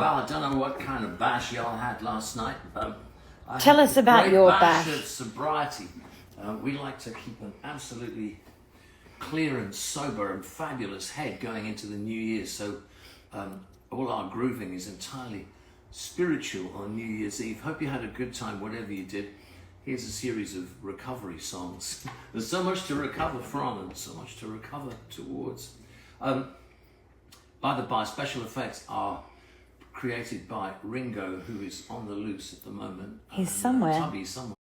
Well, I don't know what kind of bash y'all had last night. Tell us about your bash. Of sobriety. We like to keep an absolutely clear and sober and fabulous head going into the new year. So all our grooving is entirely spiritual on New Year's Eve. Hope you had a good time, whatever you did. Here's a series of recovery songs. There's so much to recover from and so much to recover towards. By the by, special effects are created by Ringo, who is on the loose at the moment. He's somewhere. Tubby somewhere.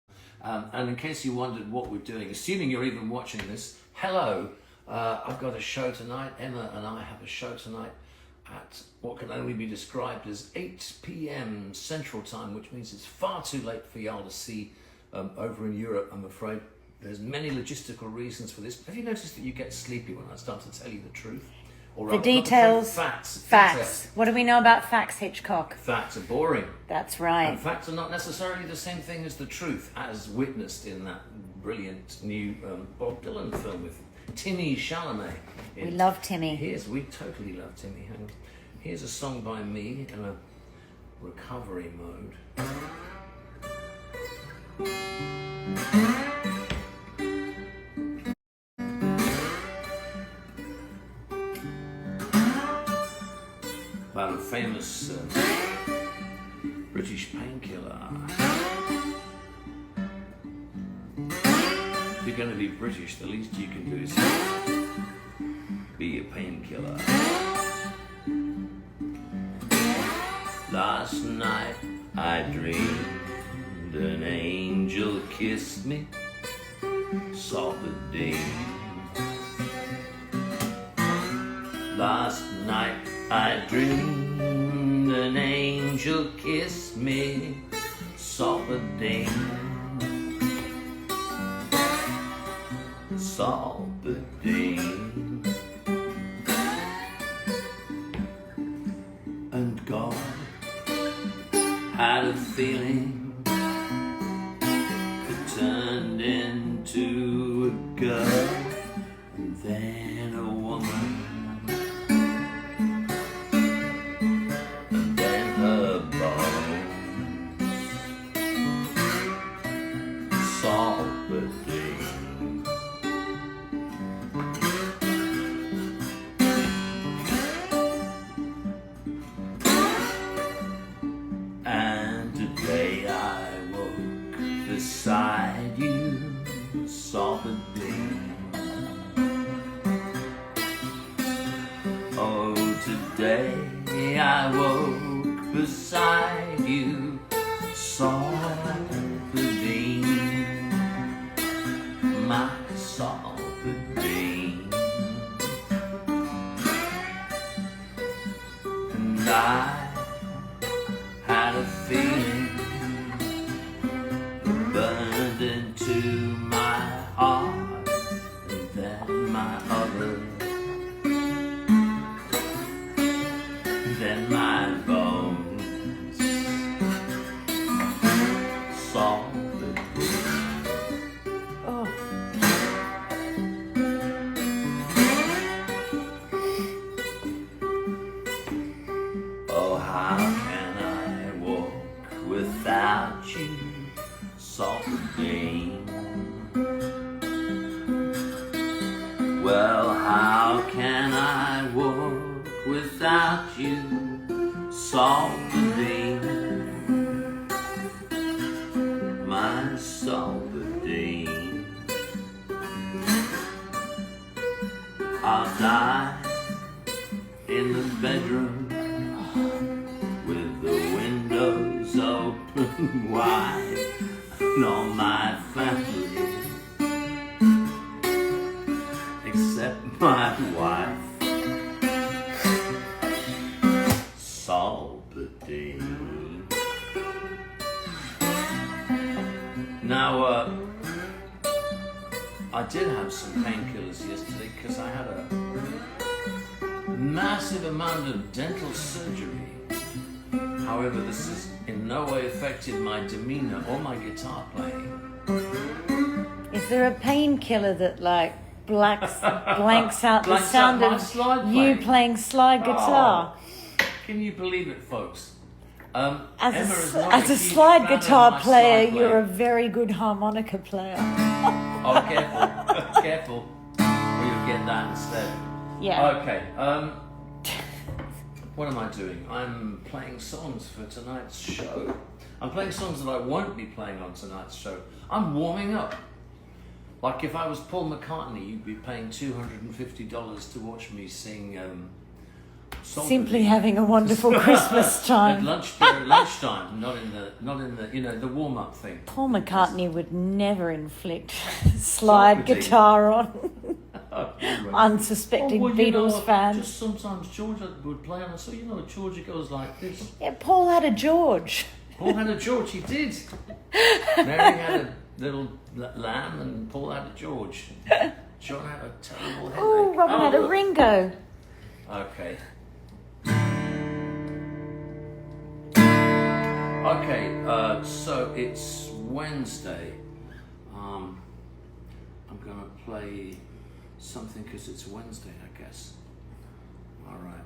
And in case you wondered what we're doing, assuming you're even watching this, hello, I've got a show tonight. Emma and I have a show tonight at what can only be described as 8 p.m. Central Time, which means it's far too late for y'all to see over in Europe, I'm afraid. There's many logistical reasons for this. Have you noticed that you get sleepy when I start to tell you the truth? Or the details. Facts. Facts. What do we know about facts, Hitchcock? Facts are boring. That's right. And facts are not necessarily the same thing as the truth, as witnessed in that brilliant new Bob Dylan film with Timmy Chalamet. We love Timmy. We totally love Timmy. Hang on. Here's a song by me in a recovery mode. About a famous British painkiller. If you're going to be British, the least you can do is be a painkiller. Last night I dreamed an angel kissed me, Solpadeine. Last night I dreamed an angel kissed me, Solpadeine. Solpadeine. And God had a feeling it turned into a girl and then a woman. And today I woke beside you, Solpadeine. Oh, today I woke beside you, Solpadeine. My Solpadeine. And I had a feeling that burned into my heart, and then my other, then my bones. Solpadeine. Oh. Oh, how can I walk without you, Solpadeine? Well, how can I walk without you, Solpadeine? My Solpadeine. I'll die in the bedroom with the windows open wide and all my family except my wife, Solpadeine. Now, I did have some painkillers yesterday because I had a massive amount of dental surgery. However, this has in no way affected my demeanor or my guitar playing. Is there a painkiller that blanks out the sound of you playing slide guitar? Can you believe it, folks? Emma is not As a huge slide fan of guitar my player, slide you're a very good harmonica player. Oh, careful, careful, or you'll get that instead. Yeah. Okay. What am I doing? I'm playing songs for tonight's show. I'm playing songs that I won't be playing on tonight's show. I'm warming up. Like if I was Paul McCartney, you'd be paying $250 to watch me sing. Solpadeine. Simply having a wonderful Christmas At time. lunchtime, not in the the warm up thing. Paul McCartney would never inflict slide Solpadeine. guitar on Anyway. unsuspecting well, Beatles fans. Just sometimes Georgia would play on it. So Georgia goes like this. Yeah, Paul had a George. Paul had a George, he did. Mary had a little lamb and Paul had a George. John had a terrible headache. Oh, Robyn had a look. Ringo. Okay. Okay, so it's Wednesday. I'm going to play something because it's Wednesday, I guess. All right.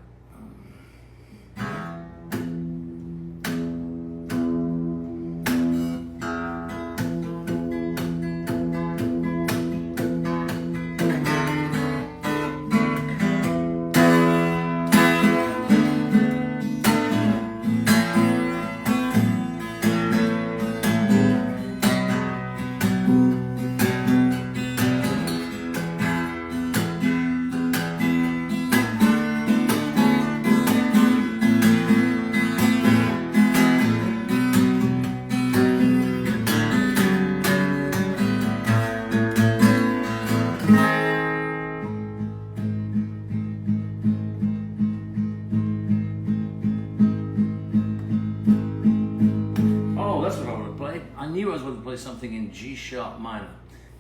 Something in G sharp minor.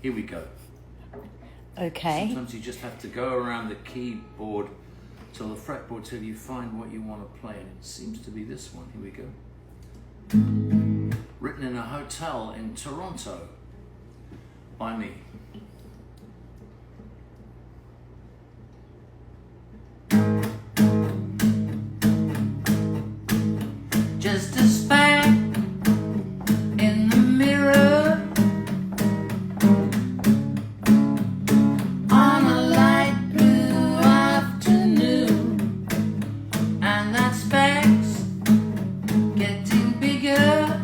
Here we go. Okay. Sometimes you just have to go around the keyboard till the fretboard till you find what you want to play, and it seems to be this one. Here we go. Written in a hotel in Toronto by me. Just a spark in the mirror on a light blue afternoon, and that speck's getting bigger.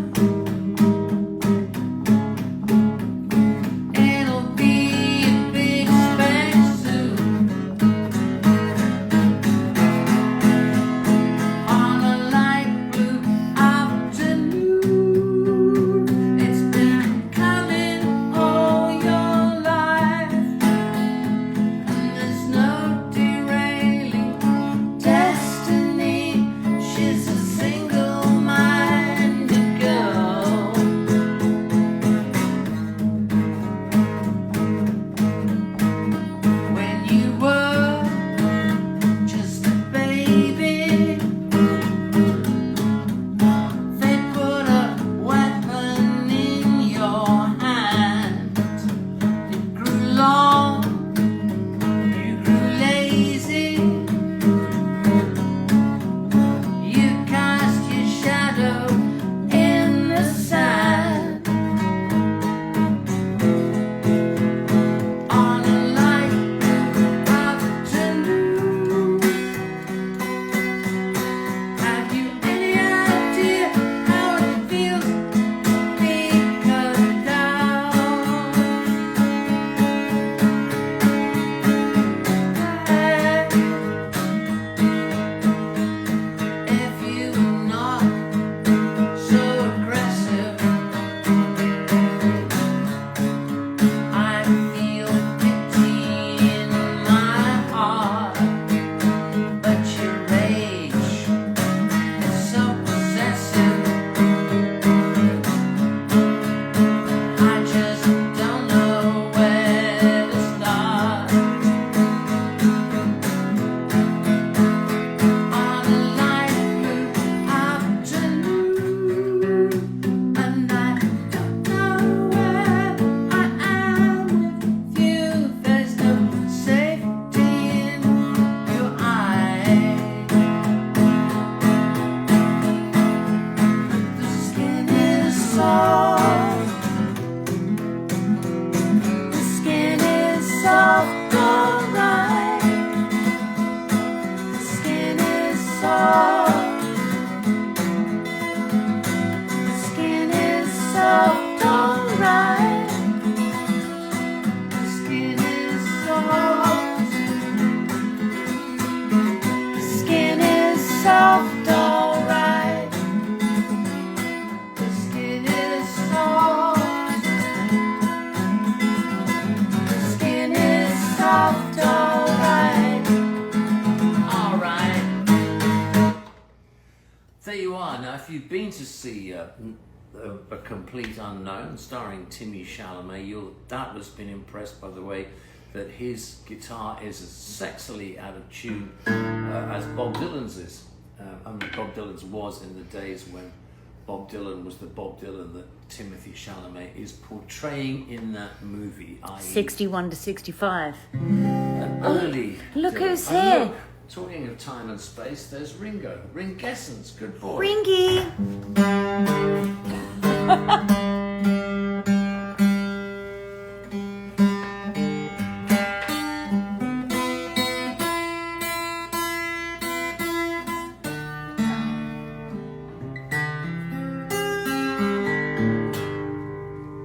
It'll if you've been to see A Complete Unknown starring Timmy Chalamet, you'll doubtless been impressed by the way that his guitar is as sexily out of tune as Bob Dylan's is. I mean, Bob Dylan's was in the days when Bob Dylan was the Bob Dylan that Timothy Chalamet is portraying in that movie, i.e. 61 to 65. An early Look Dylan. who's And here. look, talking of time and space, there's Ringo. Ringessence, good boy. Ringy!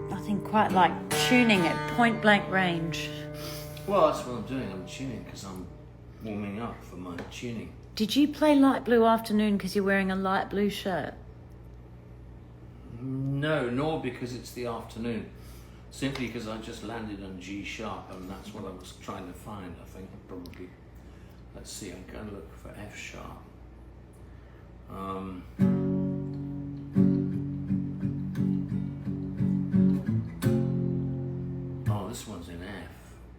Nothing quite like tuning at point blank range. Well, that's what I'm doing. I'm tuning because I'm warming up for my tuning. Did you play Light Blue Afternoon because you're wearing a light blue shirt? No, nor because it's the afternoon. Simply because I just landed on G sharp and that's what I was trying to find, I think. Probably. Let's see, I'm going to look for F sharp. Oh, this one's in F.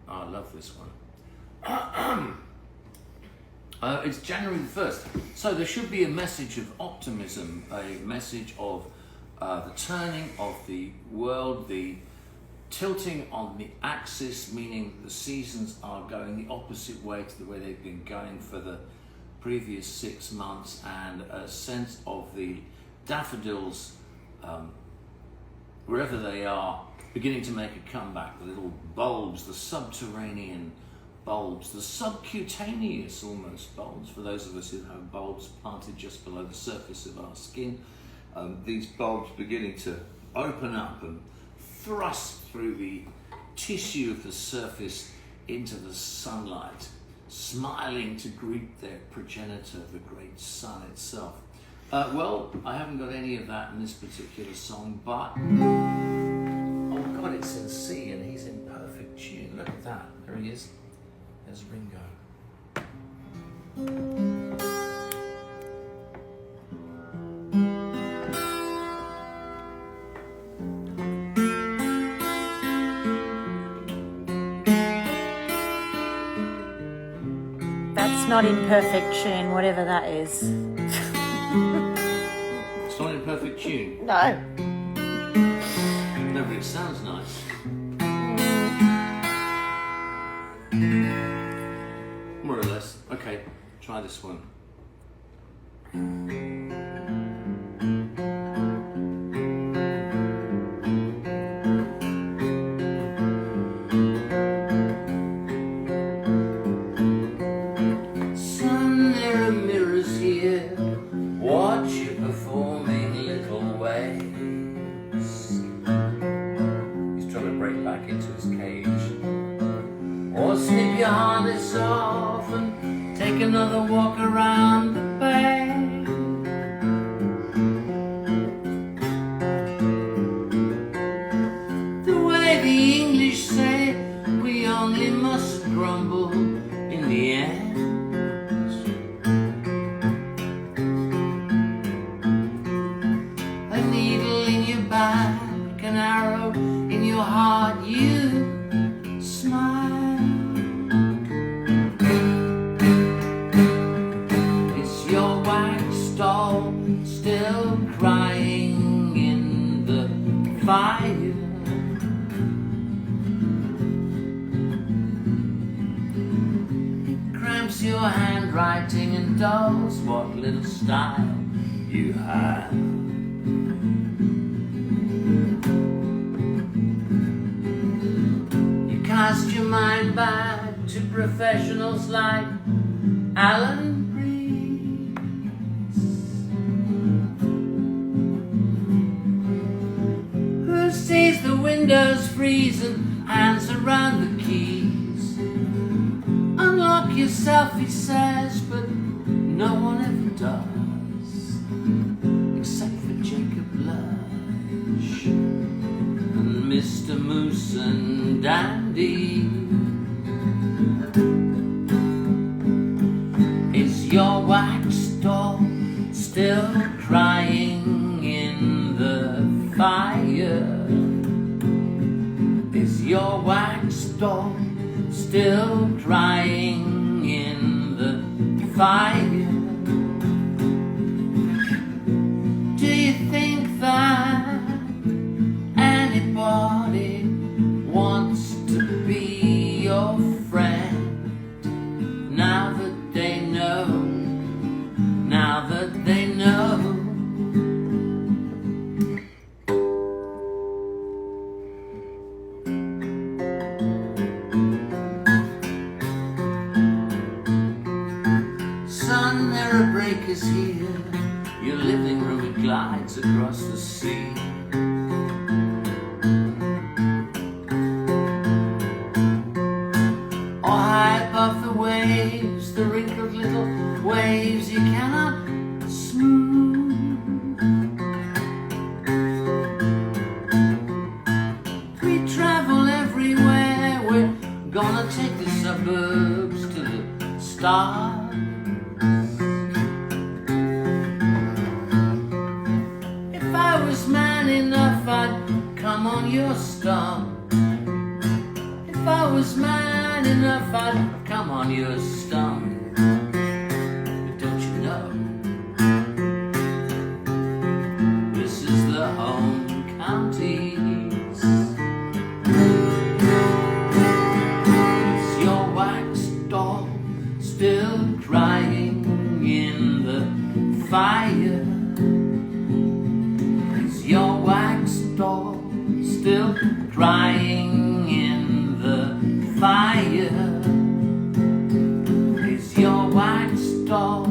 Oh, I love this one. It's January the 1st. So there should be a message of optimism, a message of the turning of the world, the tilting on the axis, meaning the seasons are going the opposite way to the way they've been going for the previous 6 months, and a sense of the daffodils, wherever they are, beginning to make a comeback. The little bulbs, the subterranean bulbs, the subcutaneous almost bulbs, for those of us who have bulbs planted just below the surface of our skin. These bulbs beginning to open up and thrust through the tissue of the surface into the sunlight, smiling to greet their progenitor, the great sun itself. Well, I haven't got any of that in this particular song, but oh God, it's in C and he's in perfect tune. Look at that, there he is. There's Ringo. That's not in perfect tune, whatever that is. It's not in perfect tune. No. No, but it sounds nice. More or less. Okay, try this one. Son, there are mirrors here. Watch you performing little ways. He's trying to break back into his cage. Or snip your harness off and take another walk around the bay. The way the English say, we only must grumble in the end. A needle in your back, an arrow in your heart, you smile. Your wax doll still crying in the fire. It cramps your handwriting and dulls what little style you have. You cast your mind back to professionals like Alan. Sees the windows freeze and hands around the keys. Unlock yourself, he says, but no one ever does, except for Jacob Lush and Mr. Moose and Dandy. Is your wax doll still crying still crying in the fire. Do you think that anybody wants to be your friend now that they know, now that they know? Son, there are breakers here, your living room it glides across the sea. Or high above the waves, the wrinkled little waves you cannot smooth. We travel everywhere, we're gonna take the suburbs to the stars. If I was man enough, I'd come on your stump. If I was man enough, I'd come on your stump. But don't you know, this is the home counties. Is your wax doll still crying in the fire? Is your wax doll still crying in the fire? Is your wax doll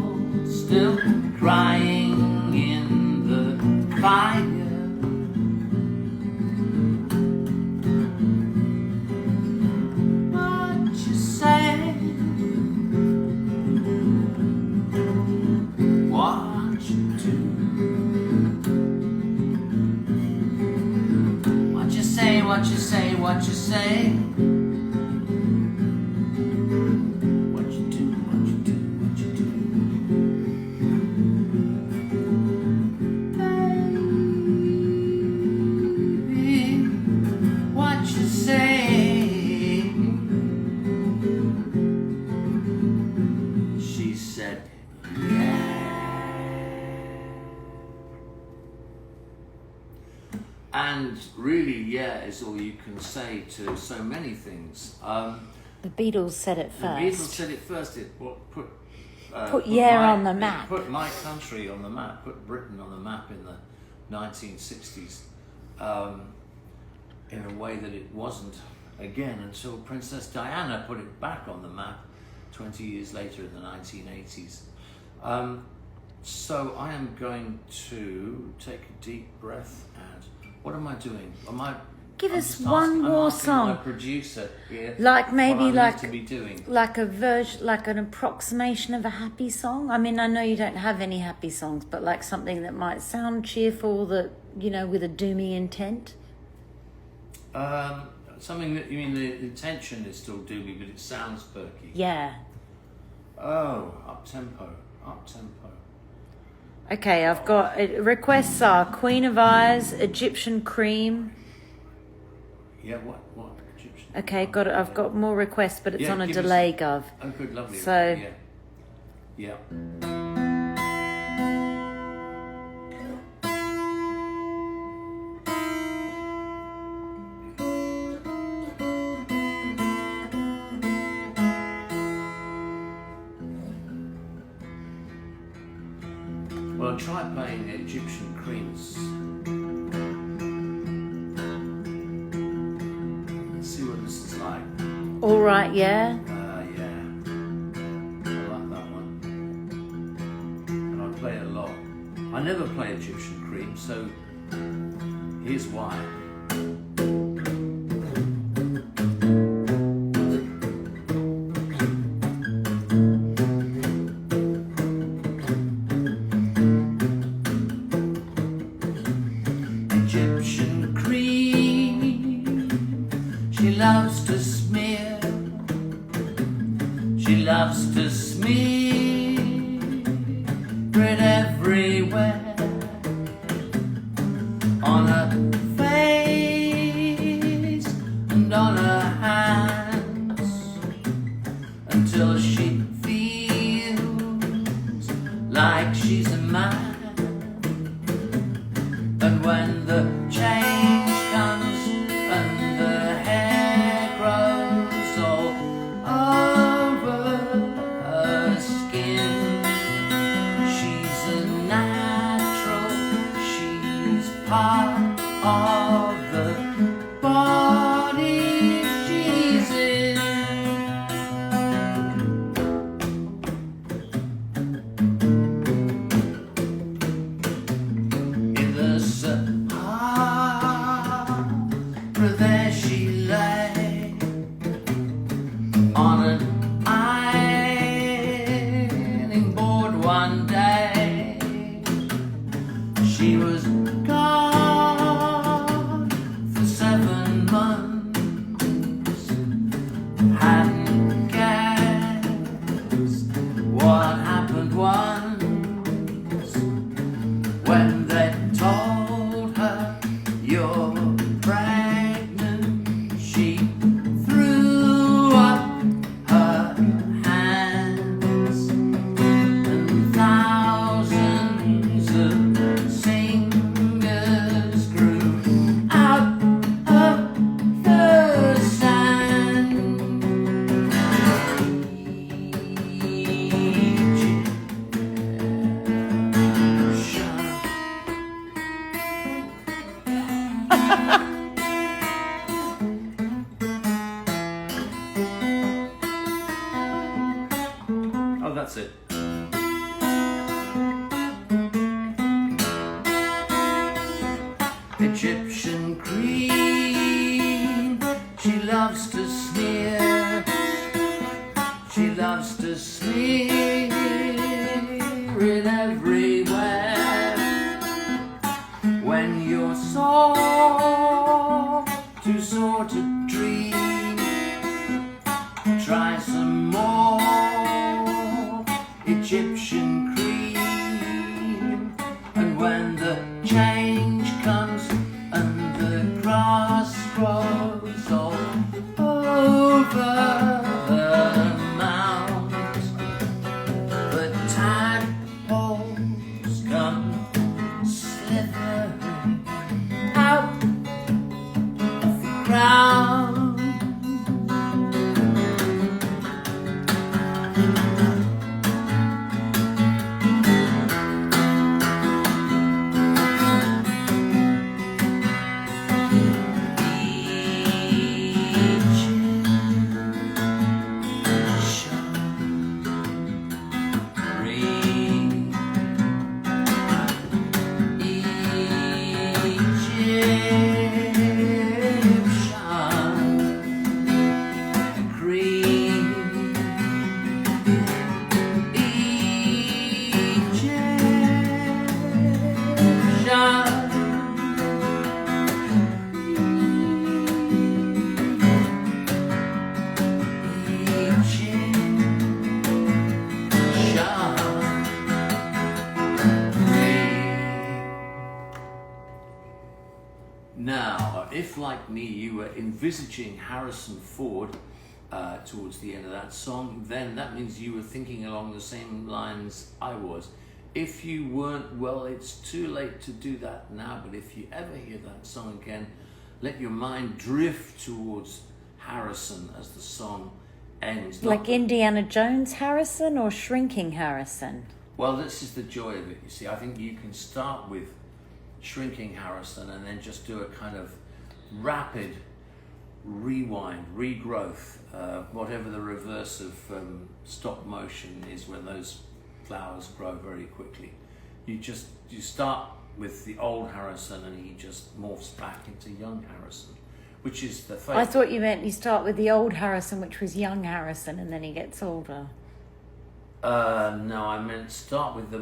still crying in the fire? What you say? What you do? What you say? What you say? What you say? What you do? What you do? What you do? Baby, what you say? She said, and really, yeah, is all you can say to so many things. The Beatles said it The first. Beatles said it first. It put yeah on the map. It put my country on the map. Put Britain on the map in the 1960s, in a way that it wasn't again until Princess Diana put it back on the map 20 years later in the 1980s. So I am going to take a deep breath and what am I doing? Give I'm us just one asking- I'm more asking song. my producer here Like maybe what I'm like meant to be doing. like a version, like an approximation of a happy song. I mean, I know you don't have any happy songs, but like something that might sound cheerful, that with a doomy intent. Something that you mean the intention is still doomy, but it sounds perky. Yeah. Oh, up tempo. Okay, I've got requests are Queen of Eyes, Egyptian Cream. Yeah, what Egyptian? Okay, got it. I've got more requests, but it's Yeah, on a give us- delay, Gov. Oh, good, lovely. So- yeah. Well, try playing the Egyptian Creams. Let's see what this is like. All right, yeah. Yeah. I like that one. And I play a lot. I never play Egyptian Cream, so here's why. Egyptian cream, she loves to smear, she loves to smear it everywhere, on her face and on her hands. till she feels like she's a man. And when the change comes and the hair grows all over her skin, she's a natural, she's part of the body she's in. In the Sahara, there she lay on an ironing board one day. She was gone for 7 months, hadn't guessed what happened once when they told her you're pregnant. She threw up her hands, and thousands of singers grew out of the sand. Oh, that's it. Egyptian queen, she loves to smear, she loves to smear it everywhere. When you're sore, too sore to dream, try some more Egyptian cream. And when the change comes and the grass grows all over the mounds, the tadpoles come slithering out of the ground. Now, if like me you were envisaging Harrison Ford towards the end of that song, then that means you were thinking along the same lines I was. If you weren't, well, it's too late to do that now, but if you ever hear that song again, let your mind drift towards Harrison as the song ends. Like Indiana Jones Harrison or Shrinking Harrison? Well, this is the joy of it, you see. I think you can start with Shrinking Harrison and then just do a kind of rapid rewind, regrowth, whatever the reverse of stop motion is when those flowers grow very quickly. You start with the old Harrison and he just morphs back into young Harrison, which is the fate. I thought you meant you start with the old Harrison, which was young Harrison, and then he gets older. No, I meant start with the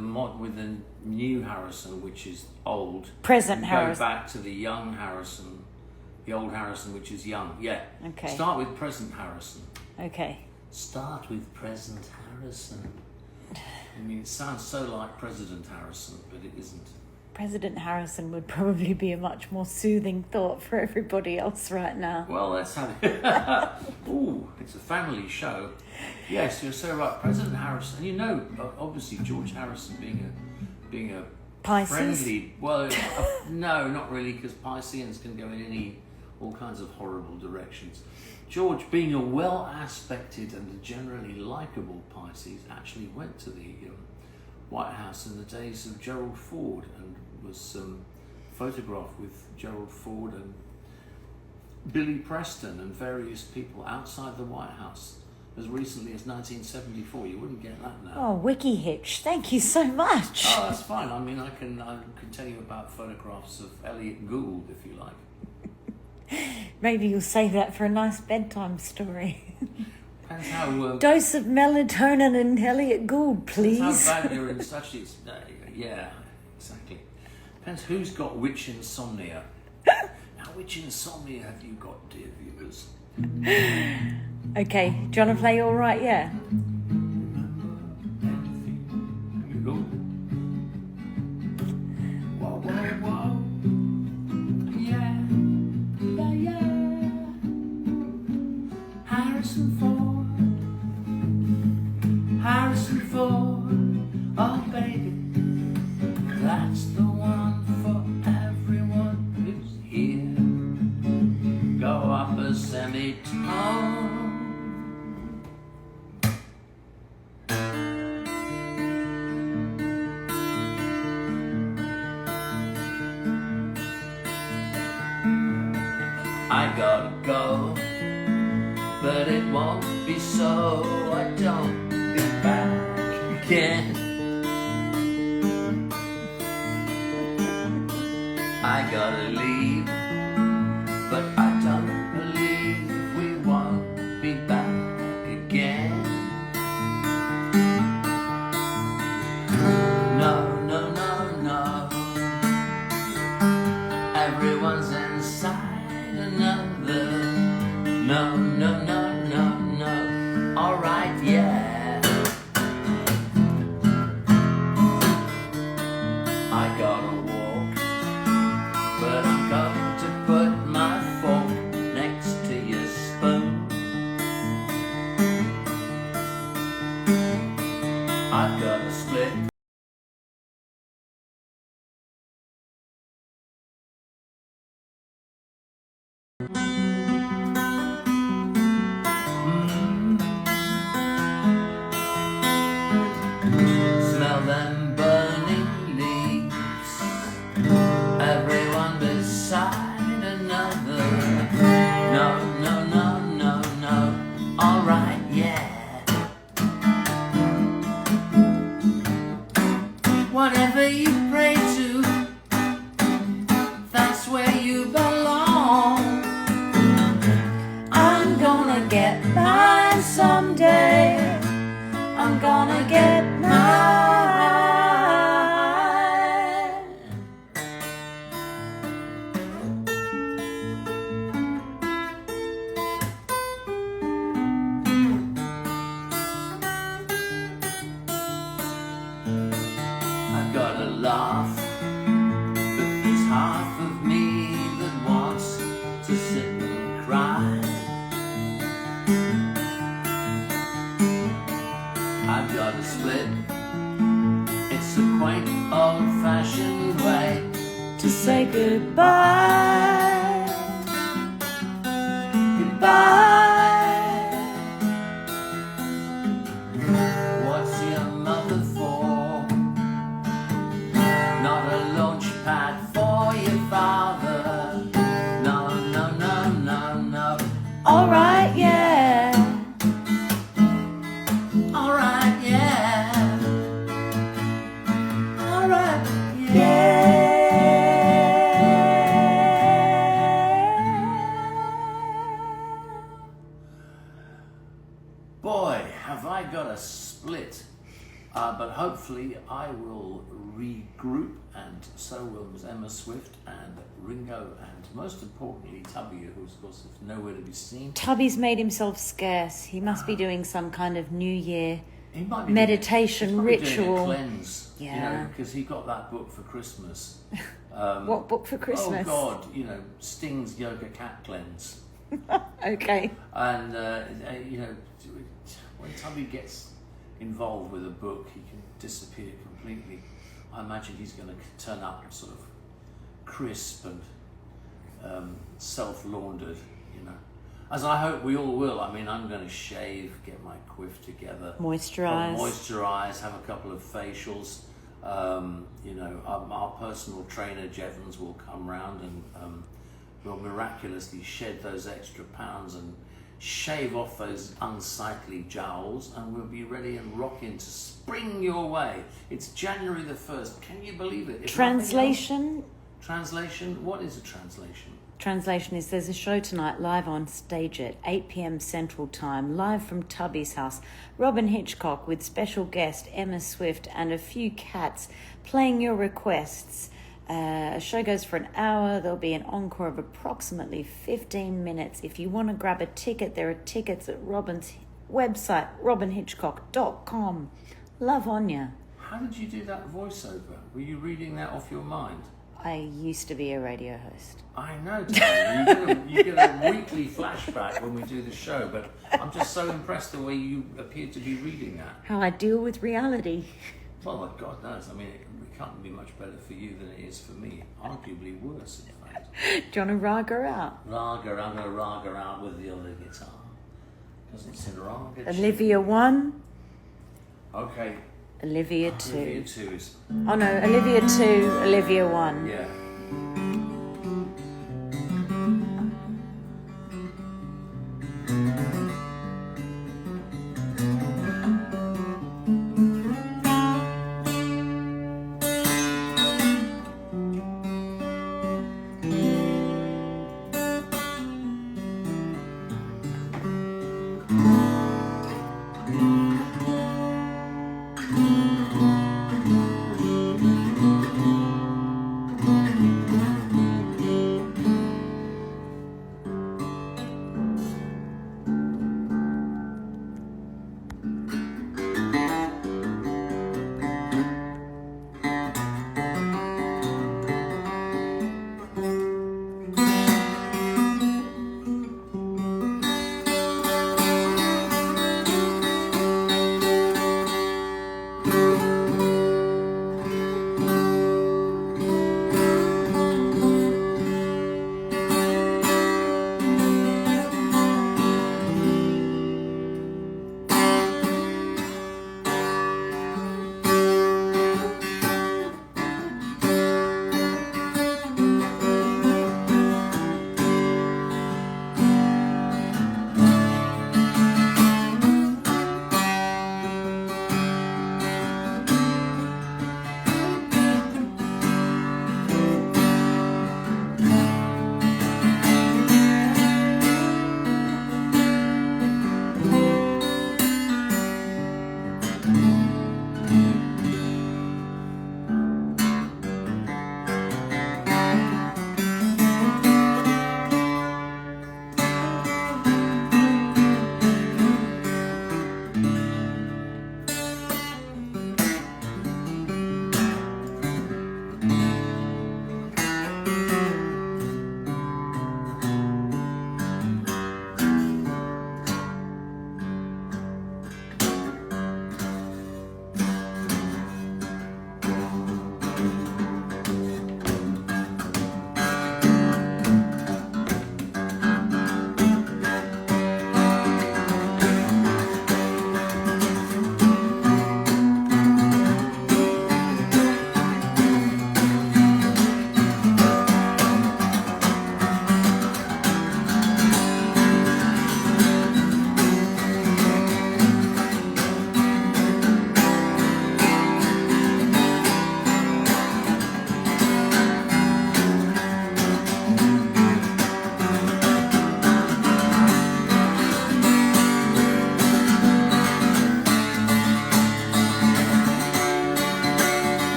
new Harrison, which is old. Present Harrison. Go back to the young Harrison, the old Harrison, which is young. Yeah. Okay. Start with present Harrison. Okay. Start with present Harrison. I mean, it sounds so like President Harrison, but it isn't. President Harrison would probably be a much more soothing thought for everybody else right now. Well, let's have it. Ooh, it's a family show. Yes, you're so right. President Harrison, and you know, obviously George Harrison being a Pisces? friendly. Well, no, not really, because Pisceans can go in all kinds of horrible directions. George, being a well-aspected and generally likable Pisces, actually went to the White House in the days of Gerald Ford and was photographed with Gerald Ford and Billy Preston and various people outside the White House as recently as 1974. You wouldn't get that now. Oh, Wiki Hitch, thank you so much. Oh, that's fine. I mean, I can tell you about photographs of Elliot Gould if you like. Maybe you'll save that for a nice bedtime story. Depends how... Dose of melatonin and Elliot Gould, please. Depends how bad you're in such... yeah, exactly. Depends who's got which insomnia. Now, which insomnia have you got, dear viewers? Okay, do you want to play All Right, Yeah? Whoa, whoa, whoa. Yeah, yeah, yeah. Harrison Ford, oh baby, that's the one for everyone who's here. Go up a semitone. I gotta go, but it won't be so. I don't be back again. I gotta leave, but I don't believe we won't be back again. No, no, no, no. Everyone's inside another. No, no, no, no, no. Alright, yeah. I gotta walk, but I'm going to put my fork next to your spoon. I've got a split. Smell them burning leaves. Everyone beside another. No, no, no, no, no. Alright, yeah. Whatever you pray to, that's where you belong. I'm gonna get mine someday. I'm gonna get mine. I've got a laugh, but there's half of me that wants to sit and cry. I've got a split. It's a quaint old-fashioned way To say goodbye. Goodbye. What's your mother for? Not a launch pad for your father. No, no, no, no, no. Alright, yeah. Alright, yeah. Alright, yeah. Boy, have I got a split. But hopefully I will regroup, and so will Emma Swift and Ringo, and most importantly Tubby, who's of course nowhere to be seen. Tubby's made himself scarce. He must be doing some kind of New Year He might be meditation doing, ritual. Doing a cleanse, Yeah. because he got that book for Christmas. What book for Christmas? Oh God, Sting's Yoga Cat Cleanse. Okay. And when Tubby gets involved with a book, he can disappear completely. I imagine he's going to turn up sort of crisp and self-laundered, as I hope we all will. I mean, I'm going to shave, get my quiff together, moisturize, have a couple of facials. Our personal trainer Jevons will come round and will miraculously shed those extra pounds and shave off those unsightly jowls, and we'll be ready and rocking to spring your way. It's January the 1st. Can you believe it? Translation? Translation? What is a translation? Translation is there's a show tonight live on stage at 8 p.m. Central Time, live from Tubby's house. Robyn Hitchcock with special guest Emma Swift and a few cats playing your requests. A show goes for an hour. There'll be an encore of approximately 15 minutes. If you want to grab a ticket, there are tickets at Robyn's website, robynhitchcock.com. Love on ya. How did you do that voiceover? Were you reading that off your mind? I used to be a radio host. I know, Tony. You get a weekly flashback when we do the show, but I'm just so impressed the way you appear to be reading that. How I deal with reality. Well, God knows. I mean, it can't be much better for you than it is for me. Arguably worse, in fact. Do you want to raga out? I'm going to raga out with the other guitar. Doesn't it raga? Olivia 1. Okay. Olivia 2. Olivia 2 is... Oh no, Olivia 2, Olivia 1. Yeah.